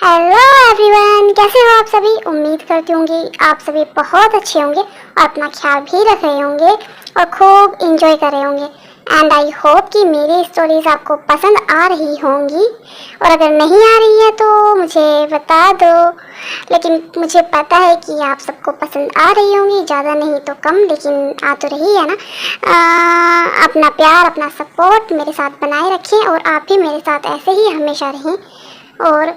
Hello everyone, कैसे हो आप सभी। उम्मीद करती हूँ कि आप सभी बहुत अच्छे होंगे और अपना ख्याल भी रख रहे होंगे और खूब इंजॉय कर रहे होंगे। एंड आई होप कि मेरी स्टोरीज आपको पसंद आ रही होंगी, और अगर नहीं आ रही है तो मुझे बता दो। लेकिन मुझे पता है कि आप सबको पसंद आ रही होंगी, ज़्यादा नहीं तो कम, लेकिन आ तो रही है ना। अपना प्यार, अपना सपोर्ट मेरे साथ बनाए रखें और आप भी मेरे साथ ऐसे ही हमेशा रहें और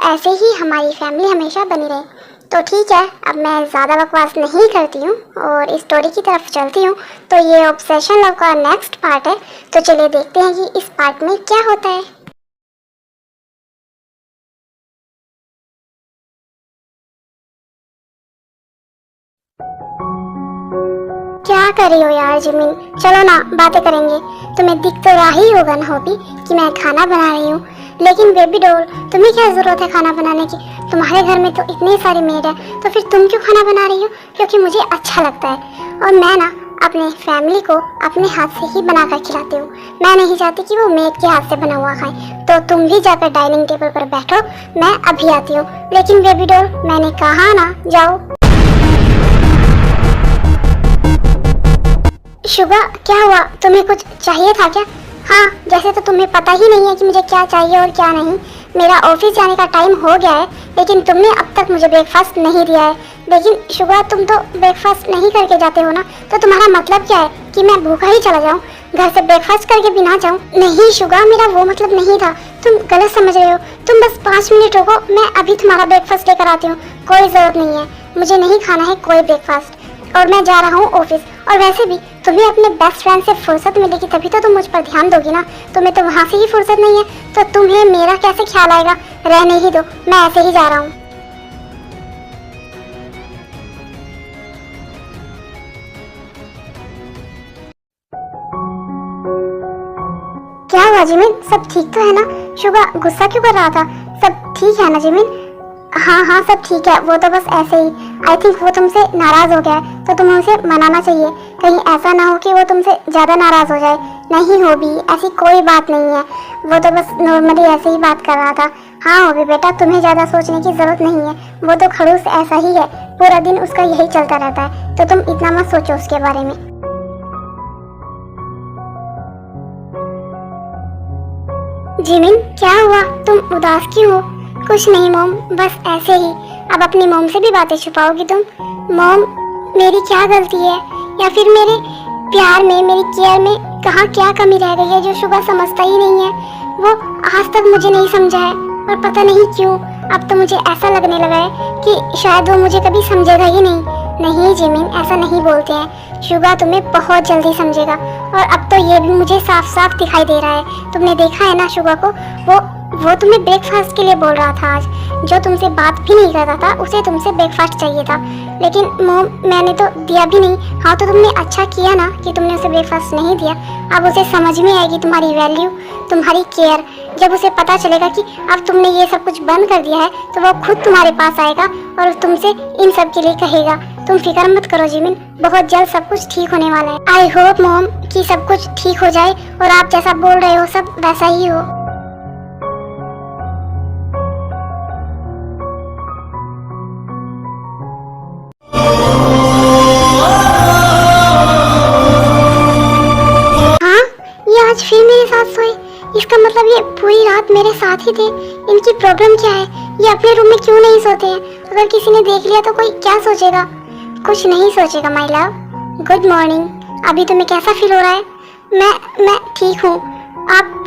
ऐसे ही हमारी फैमिली हमेशा बनी रहे। तो ठीक है, अब मैं ज़्यादा बकवास नहीं करती हूँ और स्टोरी की तरफ चलती हूँ। तो ये ऑब्सेशन लव का नेक्स्ट पार्ट है, तो चलिए देखते हैं कि इस पार्ट में क्या होता है। क्या कर रही हो यार जिमिन, चलो ना बातें करेंगे। तुम्हें दिख तो रहा ही होगा ना होपी कि मैं खाना बना रही हूँ। लेकिन बेबी डॉल, तुम्हें क्या ज़रूरत है खाना बनाने की। तुम्हारे घर में तो इतनी सारी मेड है, तो फिर तुम क्यों खाना बना रही हो। क्योंकि मुझे अच्छा लगता है और मैं ना अपने फैमिली को अपने हाथ से ही बना कर खिलाती हूँ। मैं नहीं चाहती कि वो मेड के हाथ से बना हुआ खाए। तो तुम भी जाकर डाइनिंग टेबल पर बैठो, मैं अभी आती हूँ। लेकिन बेबी डॉल, मैंने कहा ना जाओ। शुगा, क्या हुआ, तुम्हें कुछ चाहिए था क्या। हाँ, जैसे तो तुम्हें पता ही नहीं है कि मुझे क्या चाहिए और क्या नहीं। मेरा ऑफिस जाने का टाइम हो गया है, लेकिन तुमने अब तक मुझे ब्रेकफास्ट नहीं दिया है। लेकिन शुगा, तुम तो ब्रेकफास्ट नहीं करके जाते हो ना, तो तुम्हारा मतलब क्या है कि मैं भूखा ही चला जाऊँ, घर से ब्रेकफास्ट करके भी ना जाऊँ। नहीं शुगा, मेरा वो मतलब नहीं था, तुम गलत समझ रहे हो। तुम बस 5 मिनट रुको, मैं अभी तुम्हारा ब्रेकफास्ट लेकर आती हूँ। कोई ज़रूरत नहीं है, मुझे नहीं खाना है कोई ब्रेकफास्ट, और मैं जा रहा हूँ ऑफिस। और वैसे भी तुम्हें अपने बेस्ट फ्रेंड से फुर्सत मिलेगी तभी तो तुम मुझ पर ध्यान दोगी ना। तुम्हें तो वहाँ से ही फुर्सत नहीं है, तो तुम्हें मेरा कैसे ख्याल आएगा। रहने ही दो, मैं ऐसे ही जा रहा हूँ। क्या हुआ जिमिन, सब ठीक तो है ना। शुगा गुस्सा क्यों कर रहा था, सब ठीक है ना जिमिन। हाँ हाँ, सब ठीक है, वो तो बस ऐसे ही। आई थिंक वो तुमसे नाराज हो गया है, तो तुम्हें उसे मनाना चाहिए। कहीं ऐसा ना हो कि वो तुमसे ज़्यादा नाराज हो जाए। नहीं हो भी, ऐसी कोई बात नहीं है, वो तो बस नॉर्मली ऐसे ही बात कर रहा था। हाँ हो भी बेटा, तुम्हें ज़्यादा सोचने की ज़रूरत नहीं है। वो तो खड़ूस ऐसा ही है, पूरा दिन उसका यही चलता रहता है, तो तुम इतना मत सोचो उसके बारे में। जिमिन, क्या हुआ, तुम उदास क्यों हो। कुछ नहीं मोम, बस ऐसे ही। अब अपनी मोम से भी बातें छुपाओगी तुम। मोम, मेरी क्या गलती है, या फिर मेरे प्यार में, मेरी केयर में कहाँ क्या कमी रह गई है जो शुगा समझता ही नहीं है। वो आज तक मुझे नहीं समझा है, और पता नहीं क्यों अब तो मुझे ऐसा लगने लगा है कि शायद वो मुझे कभी समझेगा ही नहीं। नहीं जिमिन, ऐसा नहीं बोलते हैं। शुगा तुम्हें बहुत जल्दी समझेगा, और अब तो ये भी मुझे साफ साफ दिखाई दे रहा है। तुमने देखा है ना शुगा को, वो तुम्हें ब्रेकफास्ट के लिए बोल रहा था आज। जो तुमसे बात भी नहीं कर रहा था, उसे तुमसे ब्रेकफास्ट चाहिए था। लेकिन मोम, मैंने तो दिया भी नहीं। हाँ, तो तुमने अच्छा किया ना कि तुमने उसे ब्रेकफास्ट नहीं दिया। अब उसे समझ में आएगी तुम्हारी वैल्यू, तुम्हारी केयर। जब उसे पता चलेगा कि अब तुमने ये सब कुछ बंद कर दिया है, तो वो खुद तुम्हारे पास आएगा और तुमसे इन सब के लिए कहेगा। तुम फिक्र मत करो जिमिन, बहुत जल्द सब कुछ ठीक होने वाला है। आई होप मोम कि सब कुछ ठीक हो जाए और आप जैसा बोल रहे हो सब वैसा ही हो। हाँ, ये आज फिर मेरे साथ सोए। इसका मतलब ये पूरी रात मेरे साथ ही थे। इनकी प्रॉब्लम क्या है, ये अपने रूम में क्यों नहीं सोते हैं। अगर किसी ने देख लिया तो कोई क्या सोचेगा। कुछ नहीं सोचेगा माय लव। Good morning. अभी तुम्हें कैसा फील हो रहा है। मैं ठीक हूँ।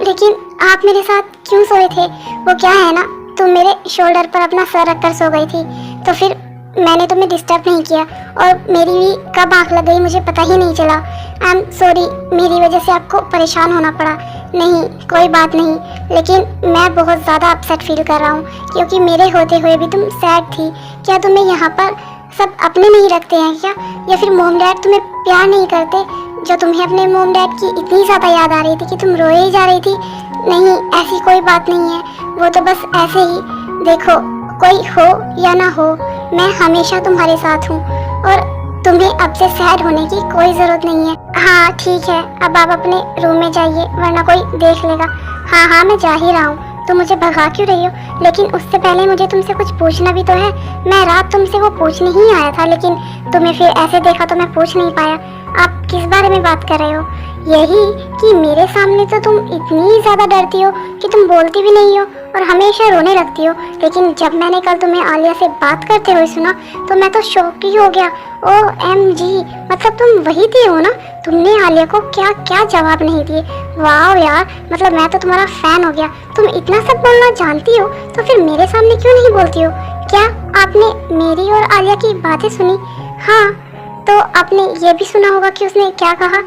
लेकिन आप मेरे साथ क्यों सोए थे। वो क्या है ना, तुम मेरे शोल्डर पर अपना सर रखकर सो गई थी, तो फिर मैंने तुम्हें डिस्टर्ब नहीं किया, और मेरी भी कब आँख लग गई मुझे पता ही नहीं चला। आई एम सॉरी, मेरी वजह से आपको परेशान होना पड़ा। नहीं, कोई बात नहीं, लेकिन मैं बहुत ज़्यादा अपसेट फील कर रहा हूँ, क्योंकि मेरे होते हुए भी तुम सैड थी। क्या तुम्हें यहाँ पर सब अपने नहीं रखते हैं क्या, या फिर मोम डैड तुम्हें प्यार नहीं करते, जो तुम्हें अपने मोम डैड की इतनी ज़्यादा याद आ रही थी कि तुम रोए ही जा रही थी। नहीं, ऐसी कोई बात नहीं है, वो तो बस ऐसे ही। देखो, कोई हो या ना हो, मैं हमेशा तुम्हारे साथ हूँ, और तुम्हें अब से सैड होने की कोई ज़रूरत नहीं है। हाँ ठीक है, अब आप अपने रूम में जाइए, वरना कोई देख लेगा। हाँ हाँ, मैं जा ही रहा हूँ, तुम मुझे भगा क्यों रही हो? लेकिन उससे पहले मुझे तुमसे कुछ पूछना भी तो है। मैं रात तुमसे वो पूछने ही आया था, लेकिन तुम्हें फिर ऐसे देखा तो मैं पूछ नहीं पाया। आप किस बारे में बात कर रहे हो? यही कि मेरे सामने तो तुम इतनी ज़्यादा डरती हो कि तुम बोलती भी नहीं हो और हमेशा रोने लगती हो, लेकिन जब मैंने कल तुम्हें आलिया से बात करते हुए सुना तो मैं तो शॉक ही हो गया। OMG, मतलब तुम वही थी हो ना? तुमने आलिया को क्या क्या जवाब नहीं दिए। वाह यार, मतलब मैं तो तुम्हारा फैन हो गया। तुम इतना सब बोलना जानती हो तो फिर मेरे सामने क्यों नहीं बोलती हो? क्या आपने मेरी और आलिया की बातें सुनी? हाँ, तो आपने ये भी सुना होगा कि उसने क्या कहा।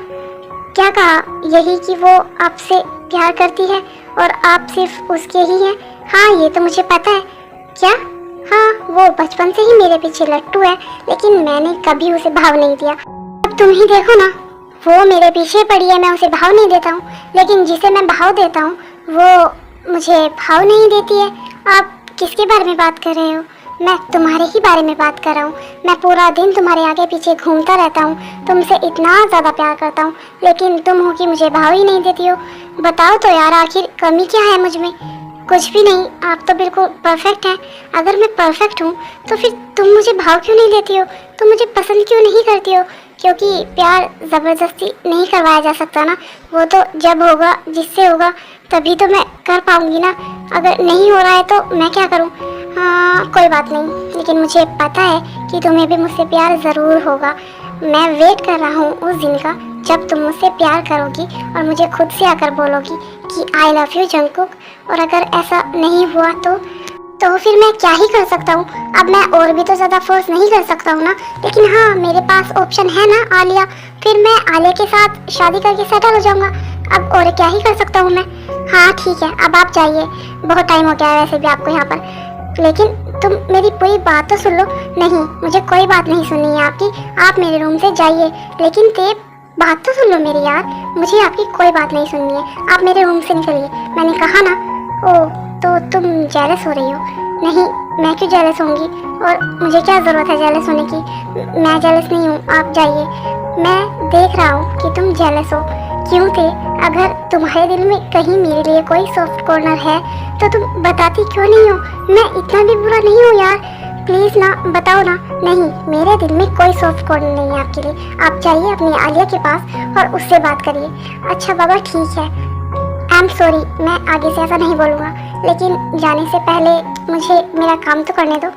क्या कहा? यही कि वो आपसे प्यार करती है और आप सिर्फ उसके ही हैं। हाँ, ये तो मुझे पता है। क्या? हाँ, वो बचपन से ही मेरे पीछे लट्टू है, लेकिन मैंने कभी उसे भाव नहीं दिया। अब तुम ही देखो ना, वो मेरे पीछे पड़ी है, मैं उसे भाव नहीं देता हूँ, लेकिन जिसे मैं भाव देता हूँ वो मुझे भाव नहीं देती है। आप किसके बारे में बात कर रहे हो? मैं तुम्हारे ही बारे में बात कर रहा हूँ। मैं पूरा दिन तुम्हारे आगे पीछे घूमता रहता हूँ, तुमसे इतना ज़्यादा प्यार करता हूँ, लेकिन तुम हो कि मुझे भाव ही नहीं देती हो। बताओ तो यार, आखिर कमी क्या है मुझ में? कुछ भी नहीं, आप तो बिल्कुल परफेक्ट हैं। अगर मैं परफेक्ट हूँ तो फिर तुम मुझे भाव क्यों नहीं देती हो? तुम मुझे पसंद क्यों नहीं करती हो? क्योंकि प्यार ज़बरदस्ती नहीं करवाया जा सकता ना। वो तो जब होगा, जिससे होगा, तभी तो मैं कर पाऊँगी ना। अगर नहीं हो रहा है तो मैं क्या करूँ? हाँ, कोई बात नहीं, लेकिन मुझे पता है कि तुम्हें भी मुझसे प्यार ज़रूर होगा। मैं वेट कर रहा हूँ उस दिन का जब तुम मुझसे प्यार करोगी और मुझे खुद से आकर बोलोगी कि आई लव यू जंगकुक। और अगर ऐसा नहीं हुआ तो फिर मैं क्या ही कर सकता हूँ? अब मैं और भी तो ज़्यादा फोर्स नहीं कर सकता हूँ ना। लेकिन हाँ, मेरे पास ऑप्शन है ना, आलिया। फिर मैं आलिया के साथ शादी करके सेटल हो जाऊँगा। अब और क्या ही कर सकता हूँ मैं? हाँ ठीक है, अब आप जाइए, बहुत टाइम हो गया है वैसे भी आपको यहाँ पर। लेकिन तुम मेरी पूरी बात तो सुन लो। नहीं, मुझे कोई बात नहीं सुननी है आपकी। आप मेरे रूम से जाइए, लेकिन तेब बात तो सुन लो मेरी यार। मुझे आपकी कोई बात नहीं सुननी है, आप मेरे रूम से निकलिए, मैंने कहा ना। ओह, तो तुम जेलस हो रही हो? नहीं, मैं क्यों जेलस होंगी, और मुझे क्या ज़रूरत है जेलस होने की? मैं जेलस नहीं हूँ, आप जाइए। मैं देख रहा हूँ कि तुम जेलस हो। क्यों थे? अगर तुम्हारे दिल में कहीं मेरे लिए कोई सॉफ्ट कॉर्नर है तो तुम बताती क्यों नहीं हो? मैं इतना भी बुरा नहीं हूँ यार, प्लीज़ ना, बताओ ना। नहीं, मेरे दिल में कोई सॉफ्ट कॉर्नर नहीं है आपके लिए। आप जाइए अपनी आलिया के पास और उससे बात करिए। अच्छा बाबा, ठीक है, आई एम सॉरी, मैं आगे से ऐसा नहीं बोलूँगा, लेकिन जाने से पहले मुझे मेरा काम तो करने दो।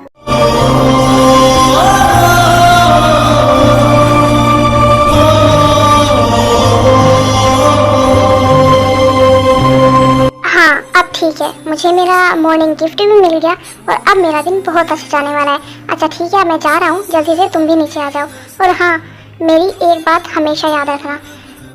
हाँ, अब ठीक है, मुझे मेरा मॉर्निंग गिफ्ट भी मिल गया और अब मेरा दिन बहुत अच्छा जाने वाला है। अच्छा ठीक है, मैं जा रहा हूँ, जल्दी से तुम भी नीचे आ जाओ। और हाँ, मेरी एक बात हमेशा याद रखना,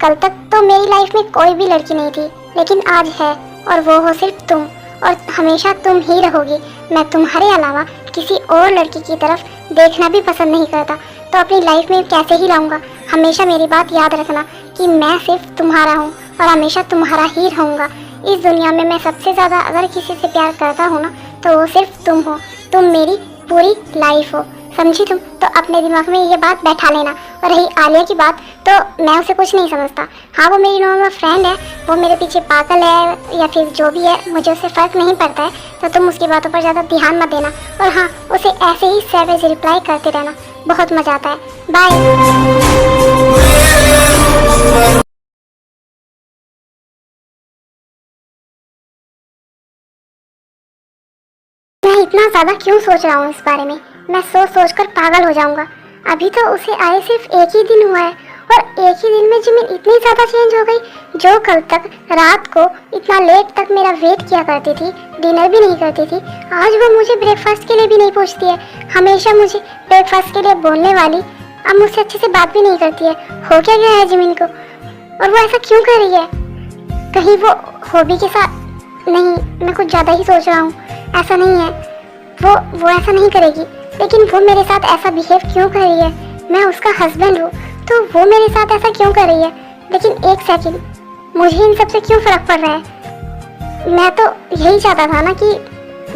कल तक तो मेरी लाइफ में कोई भी लड़की नहीं थी, लेकिन आज है, और वो हो सिर्फ तुम, और हमेशा तुम ही रहोगी। मैं तुम्हारे अलावा किसी और लड़की की तरफ देखना भी पसंद नहीं करता, तो अपनी लाइफ में कैसे ही रहूँगा। हमेशा मेरी बात याद रखना कि मैं सिर्फ तुम्हारा हूँ और हमेशा तुम्हारा ही रहूँगा। इस दुनिया में मैं सबसे ज़्यादा अगर किसी से प्यार करता हूँ ना, तो वो सिर्फ तुम हो। तुम मेरी पूरी लाइफ हो, समझी तुम? तो अपने दिमाग में ये बात बैठा लेना। और रही आलिया की बात, तो मैं उसे कुछ नहीं समझता। हाँ, वो मेरी नॉर्मल फ्रेंड है, वो मेरे पीछे पागल है या फिर जो भी है, मुझे उससे फ़र्क नहीं पड़ता है, तो तुम उसकी बातों पर ज़्यादा ध्यान मत देना। और हाँ, उसे ऐसे ही सैवेज रिप्लाई करते रहना, बहुत मज़ा आता है। बाय। मैं इतना ज़्यादा क्यों सोच रहा हूँ इस बारे में? मैं सोच सोच कर पागल हो जाऊँगा। अभी तो उसे आए सिर्फ एक ही दिन हुआ है, और एक ही दिन में जिमिन इतनी ज़्यादा चेंज हो गई। जो कल तक रात को इतना लेट तक मेरा वेट किया करती थी, डिनर भी नहीं करती थी, आज वो मुझे ब्रेकफास्ट के लिए भी नहीं पूछती है। हमेशा मुझे ब्रेकफास्ट के लिए बोलने वाली अब मुझसे अच्छे से बात भी नहीं करती है। हो क्या गया है जिमिन को, और वो ऐसा क्यों कर रही है? कहीं वो हॉबी के साथ? नहीं, मैं कुछ ज़्यादा ही सोच रहा हूँ। ऐसा नहीं है, वो ऐसा नहीं करेगी, लेकिन वो मेरे साथ ऐसा बिहेव क्यों कर रही है? मैं उसका हस्बैंड हूँ, तो वो मेरे साथ ऐसा क्यों कर रही है? लेकिन एक सेकंड, मुझे इन सब से क्यों फ़र्क पड़ रहा है? मैं तो यही चाहता था ना कि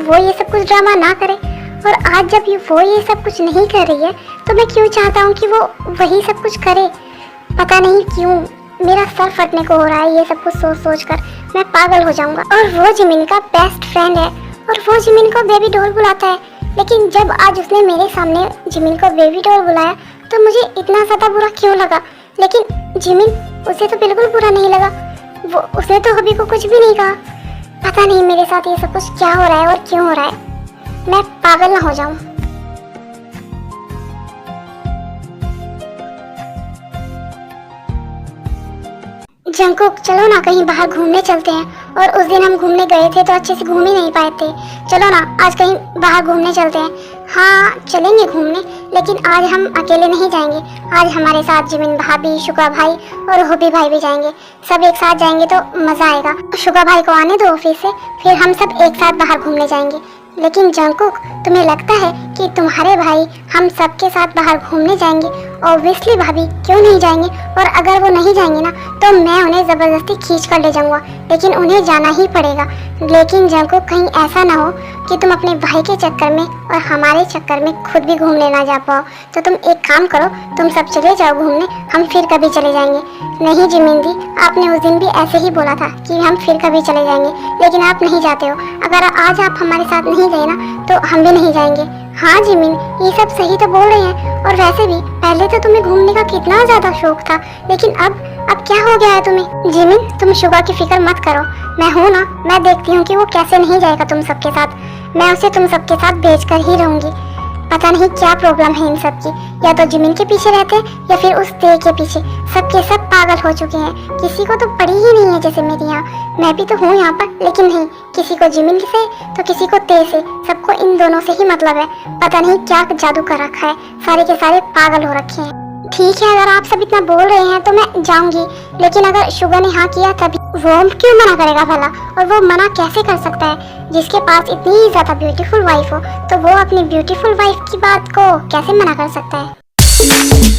वो ये सब कुछ ड्रामा ना करे, और आज जब वो ये सब कुछ नहीं कर रही है, तो मैं क्यों चाहता हूँ कि वो वही सब कुछ करे? पता नहीं क्यों मेरा सर फटने को हो रहा है ये सब कुछ सोच सोच कर। मैं पागल हो जाऊंगा। और वो जिमिन का बेस्ट फ्रेंड है और वो जिमिन को बेबी डॉल बुलाता है। लेकिन जब आज उसने मेरे सामने जिमिन को बेबी डॉल बुलाया तो मुझे इतना ज़्यादा बुरा क्यों लगा। लेकिन जिमिन, उसे तो बिल्कुल बुरा नहीं लगा। वो उसने तो हबी को कुछ भी नहीं कहा। पता नहीं मेरे साथ ये सब कुछ क्या हो रहा है और क्यों हो रहा है। मैं पागल ना हो जाऊं। जंकुक, चलो ना कहीं बाहर घूमने चलते हैं। और उस दिन हम घूमने गए थे तो अच्छे से घूम ही नहीं पाए थे। चलो ना आज कहीं बाहर घूमने चलते हैं। हाँ चलेंगे घूमने, लेकिन आज हम अकेले नहीं जाएंगे। आज हमारे साथ जिमिन भाभी, शुगा भाई और होबी भाई भी जाएंगे। सब एक साथ जाएंगे तो मज़ा आएगा। शुगा भाई को आने दो ऑफिस से, फिर हम सब एक साथ बाहर घूमने जाएंगे। लेकिन जंकुक, तुम्हें लगता है कि तुम्हारे भाई हम सबके साथ बाहर घूमने जाएंगे? ऑब्वियसली भाभी, क्यों नहीं जाएंगे। और अगर वो नहीं जाएंगे ना तो मैं उन्हें ज़बरदस्ती खींच कर ले जाऊंगा। लेकिन उन्हें जाना ही पड़ेगा। लेकिन जंकुक, कहीं ऐसा ना हो कि तुम अपने भाई के चक्कर में और हमारे चक्कर में खुद भी घूमने ना जा पाओ। तो तुम एक काम करो, तुम सब चले जाओ घूमने, हम फिर कभी चले जाएंगे। नहीं जिमिन दी, आपने उस दिन भी ऐसे ही बोला था कि हम फिर कभी चले जाएंगे, लेकिन आप नहीं जाते हो। अगर आज आप हमारे साथ नहीं गए ना तो हम भी नहीं जाएंगे। हाँ जिमिन, ये सब सही तो बोल रहे हैं। और वैसे भी पहले तो तुम्हें घूमने का कितना ज़्यादा शौक था, लेकिन अब क्या हो गया है तुम्हें? जिमिन, तुम शुगा की फिक्र मत करो, मैं हूँ ना। मैं देखती हूँ कि वो कैसे नहीं जाएगा तुम सबके साथ। मैं उसे तुम सबके साथ भेज कर ही रहूँगी। पता नहीं क्या प्रॉब्लम है इन सब की। या तो जिमिन के पीछे रहते हैं या फिर उस ते के पीछे। सबके सब पागल हो चुके हैं। किसी को तो पड़ी ही नहीं है जैसे मेरी यहाँ। मैं भी तो हूँ यहाँ पर, लेकिन नहीं, किसी को जिमिन से तो किसी को ते से। सबको इन दोनों से ही मतलब है। पता नहीं क्या जादू कर रखा है। सारे के सारे पागल हो रखे हैं। ठीक है, अगर आप सब इतना बोल रहे हैं तो मैं जाऊंगी। लेकिन अगर शुगा ने हाँ किया तभी। वो क्यों मना करेगा भला? और वो मना कैसे कर सकता है? जिसके पास इतनी ज़्यादा ब्यूटीफुल वाइफ हो तो वो अपनी ब्यूटीफुल वाइफ की बात को कैसे मना कर सकता है?